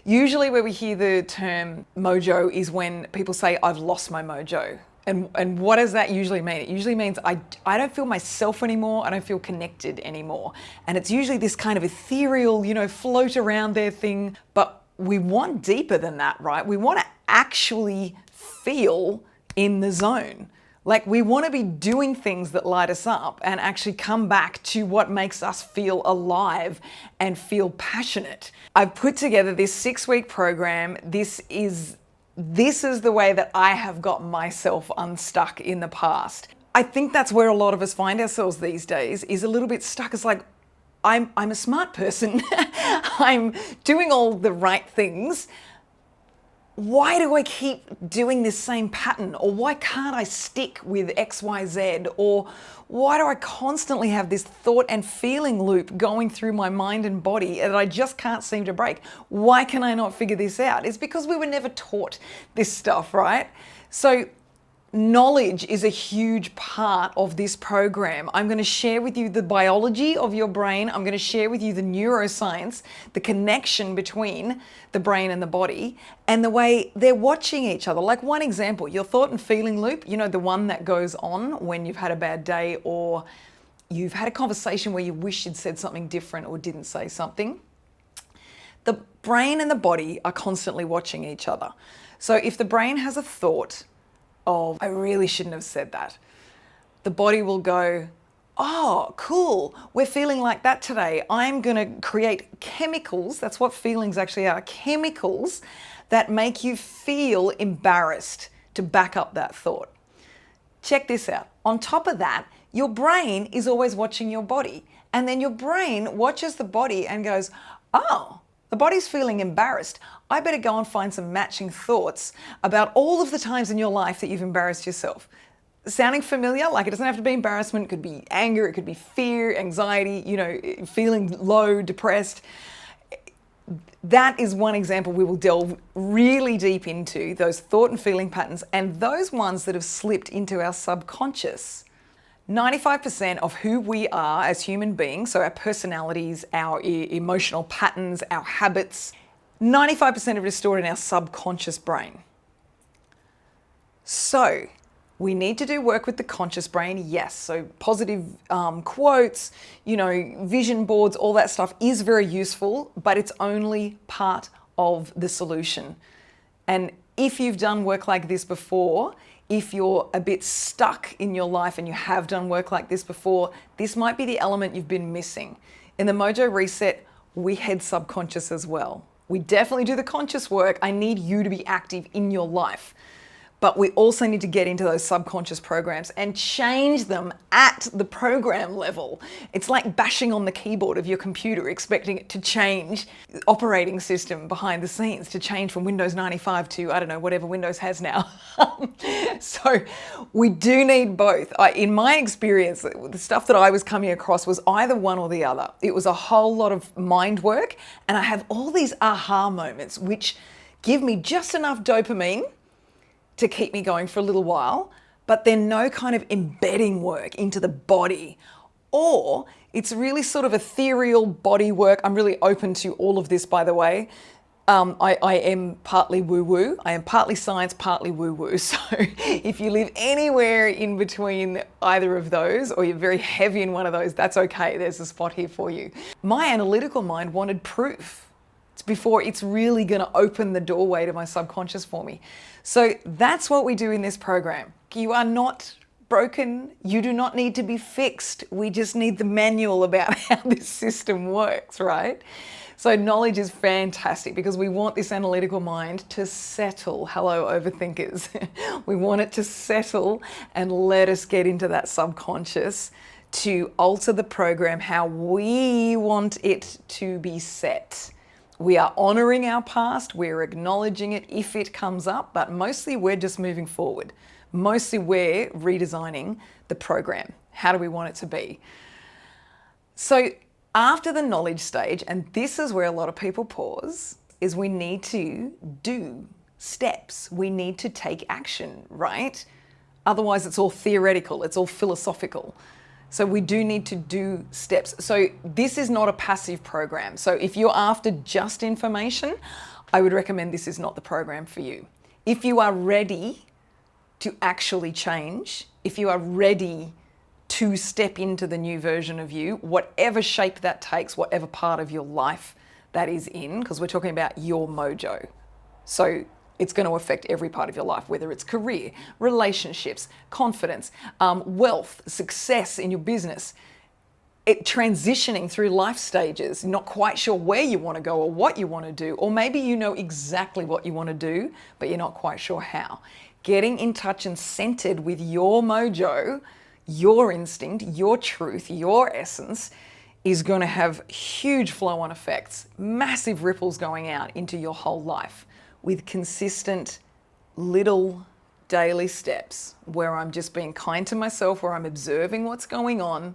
Usually where we hear the term mojo is when people say, I've lost my mojo. And what does that usually mean? It usually means I don't feel myself anymore. I don't feel connected anymore. And it's usually this kind of ethereal, float around there thing. But we want deeper than that, right? We want to actually feel in the zone. Like we want to be doing things that light us up and actually come back to what makes us feel alive and feel passionate. I've put together this 6-week program. This is the way that I have got myself unstuck in the past. I think that's where a lot of us find ourselves these days, is a little bit stuck. It's like, I'm a smart person. I'm doing all the right things. Why do I keep doing this same pattern? Or why can't I stick with X, Y, Z? Or why do I constantly have this thought and feeling loop going through my mind and body that I just can't seem to break? Why can I not figure this out? It's because we were never taught this stuff, right? So knowledge is a huge part of this program. I'm going to share with you the biology of your brain. I'm going to share with you the neuroscience, the connection between the brain and the body, and the way they're watching each other. Like one example, your thought and feeling loop, the one that goes on when you've had a bad day or you've had a conversation where you wish you'd said something different or didn't say something. The brain and the body are constantly watching each other. So if the brain has a thought of, I really shouldn't have said that, the body will go, oh, cool, we're feeling like that today. I'm going to create chemicals, that's what feelings actually are, chemicals that make you feel embarrassed to back up that thought. Check this out. On top of that, your brain is always watching your body. And then your brain watches the body and goes, oh, the body's feeling embarrassed. I better go and find some matching thoughts about all of the times in your life that you've embarrassed yourself. Sounding familiar? Like it doesn't have to be embarrassment. It could be anger. It could be fear, anxiety, feeling low, depressed. That is one example we will delve really deep into, those thought and feeling patterns and those ones that have slipped into our subconscious. 95% of who we are as human beings, so our personalities, our emotional patterns, our habits, 95% of it is stored in our subconscious brain. So we need to do work with the conscious brain, yes. So positive quotes, vision boards, all that stuff is very useful, but it's only part of the solution. And if you've done work like this before, if you're a bit stuck in your life and you have done work like this before, this might be the element you've been missing. In the MOJO Reset, we head subconscious as well. We definitely do the conscious work. I need you to be active in your life. But we also need to get into those subconscious programs and change them at the program level. It's like bashing on the keyboard of your computer, expecting it to change the operating system behind the scenes, to change from Windows 95 to, I don't know, whatever Windows has now. So we do need both. In my experience, the stuff that I was coming across was either one or the other. It was a whole lot of mind work, and I have all these aha moments which give me just enough dopamine to keep me going for a little while, but then no kind of embedding work into the body. Or it's really sort of ethereal body work. I'm really open to all of this, by the way. I am partly woo-woo. I am partly science, partly woo-woo. So if you live anywhere in between either of those, or you're very heavy in one of those, that's okay. There's a spot here for you. My analytical mind wanted proof. It's before it's really going to open the doorway to my subconscious for me. So that's what we do in this program. You are not broken. You do not need to be fixed. We just need the manual about how this system works, right? So knowledge is fantastic because we want this analytical mind to settle. Hello, overthinkers. We want it to settle and let us get into that subconscious to alter the program how we want it to be set. We are honoring our past, we're acknowledging it if it comes up, but mostly we're just moving forward. Mostly we're redesigning the program. How do we want it to be? So after the knowledge stage, and this is where a lot of people pause, is we need to do steps. We need to take action, right? Otherwise it's all theoretical, it's all philosophical. So we do need to do steps. So this is not a passive program. So if you're after just information, I would recommend this is not the program for you. If you are ready to actually change, if you are ready to step into the new version of you, whatever shape that takes, whatever part of your life that is in, because we're talking about your mojo. So it's going to affect every part of your life, whether it's career, relationships, confidence, wealth, success in your business, transitioning through life stages, not quite sure where you want to go or what you want to do, or maybe you know exactly what you want to do, but you're not quite sure how. Getting in touch and centered with your mojo, your instinct, your truth, your essence is going to have huge flow-on effects, massive ripples going out into your whole life with consistent little daily steps where I'm just being kind to myself, where I'm observing what's going on,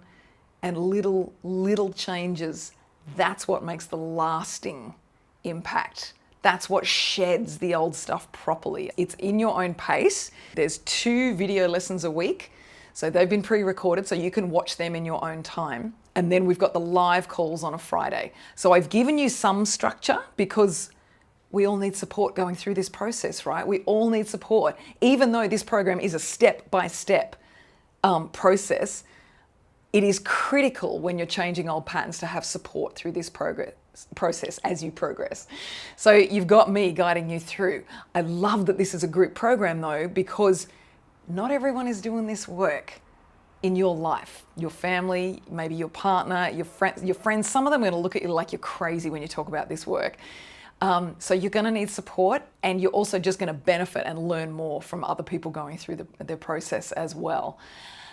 and little changes. That's what makes the lasting impact. That's what sheds the old stuff properly. It's in your own pace. There's 2 video lessons a week. So they've been pre-recorded so you can watch them in your own time. And then we've got the live calls on a Friday. So I've given you some structure because we all need support going through this process, right? We all need support. Even though this program is a step-by-step process, it is critical when you're changing old patterns to have support through this process as you progress. So you've got me guiding you through. I love that this is a group program though, because not everyone is doing this work in your life, your family, maybe your partner, your friends. Some of them are going to look at you like you're crazy when you talk about this work. So you're going to need support, and you're also just going to benefit and learn more from other people going through the process as well.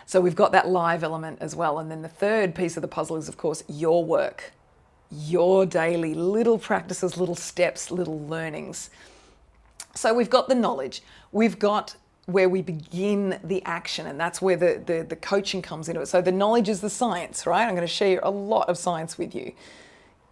So we've got that live element as well. And then the third piece of the puzzle is, of course, your work, your daily little practices, little steps, little learnings. So we've got the knowledge, we've got where we begin the action, and that's where the coaching comes into it. So the knowledge is the science, right? I'm going to share a lot of science with you.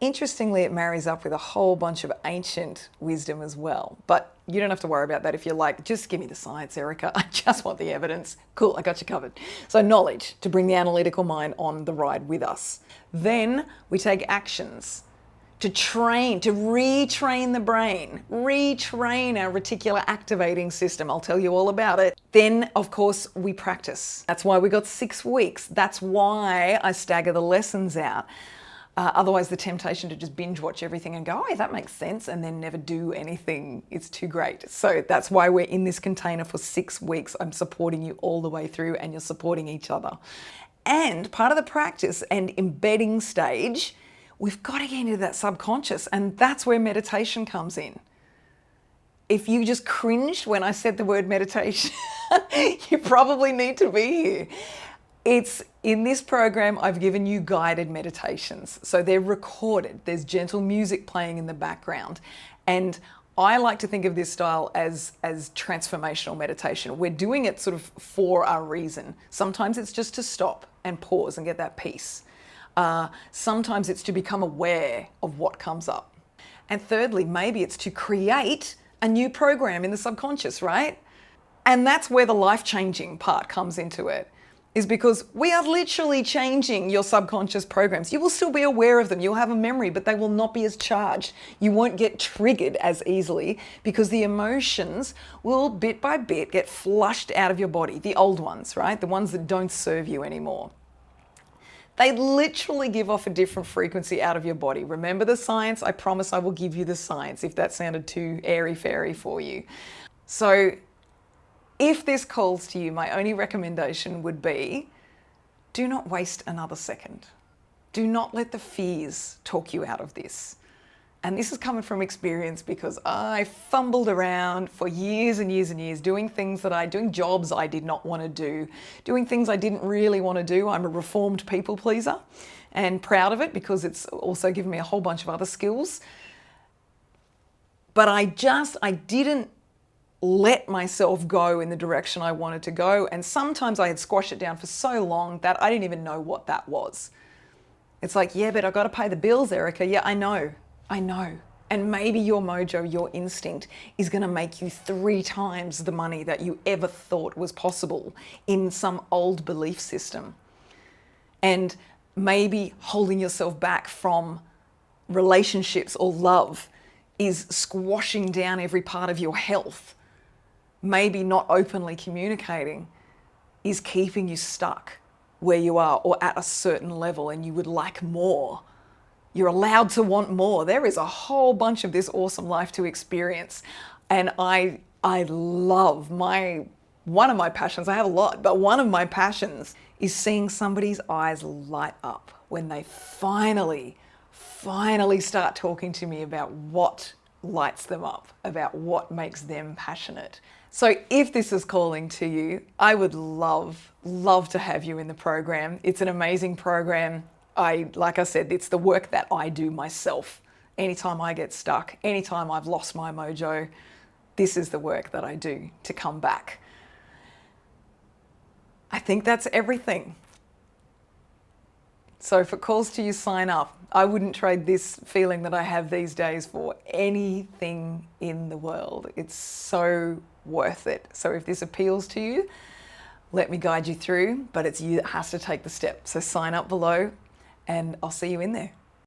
Interestingly, it marries up with a whole bunch of ancient wisdom as well. But you don't have to worry about that if you're like, just give me the science, Erica. I just want the evidence. Cool, I got you covered. So knowledge, to bring the analytical mind on the ride with us. Then we take actions to train, to retrain the brain, retrain our reticular activating system. I'll tell you all about it. Then, of course, we practice. That's why we got 6 weeks. That's why I stagger the lessons out. Otherwise, the temptation to just binge watch everything and go, oh, that makes sense, and then never do anything, it's too great. So that's why we're in this container for 6 weeks. I'm supporting you all the way through, and you're supporting each other. And part of the practice and embedding stage, we've got to get into that subconscious, and that's where meditation comes in. If you just cringed when I said the word meditation, you probably need to be here. It's in this program, I've given you guided meditations. So they're recorded. There's gentle music playing in the background. And I like to think of this style as transformational meditation. We're doing it sort of for a reason. Sometimes it's just to stop and pause and get that peace. Sometimes it's to become aware of what comes up. And thirdly, maybe it's to create a new program in the subconscious, right? And that's where the life-changing part comes into it. Is because we are literally changing your subconscious programs. You will still be aware of them. You'll have a memory, but they will not be as charged. You won't get triggered as easily because the emotions will bit by bit get flushed out of your body. The old ones, right? The ones that don't serve you anymore. They literally give off a different frequency out of your body. Remember the science? I promise I will give you the science if that sounded too airy-fairy for you. So, if this calls to you, my only recommendation would be, do not waste another second. Do not let the fears talk you out of this. And this is coming from experience because I fumbled around for years and years and years doing jobs I did not want to do, doing things I didn't really want to do. I'm a reformed people pleaser and proud of it because it's also given me a whole bunch of other skills. But I didn't let myself go in the direction I wanted to go. And sometimes I had squashed it down for so long that I didn't even know what that was. It's like, yeah, but I got to pay the bills, Erica. Yeah, I know. And maybe your mojo, your instinct is going to make you 3 times the money that you ever thought was possible in some old belief system. And maybe holding yourself back from relationships or love is squashing down every part of your health. Maybe not openly communicating is keeping you stuck where you are or at a certain level and you would like more. You're allowed to want more. There is a whole bunch of this awesome life to experience. And I love one of my passions, I have a lot, but one of my passions is seeing somebody's eyes light up when they finally start talking to me about what lights them up, about what makes them passionate. So if this is calling to you, I would love to have you in the program. It's an amazing program. Like I said, it's the work that I do myself. Anytime I get stuck, anytime I've lost my mojo, this is the work that I do to come back. I think that's everything. So if it calls to you, sign up. I wouldn't trade this feeling that I have these days for anything in the world. It's so worth it. So if this appeals to you, let me guide you through, but it's you that has to take the step. So sign up below and I'll see you in there.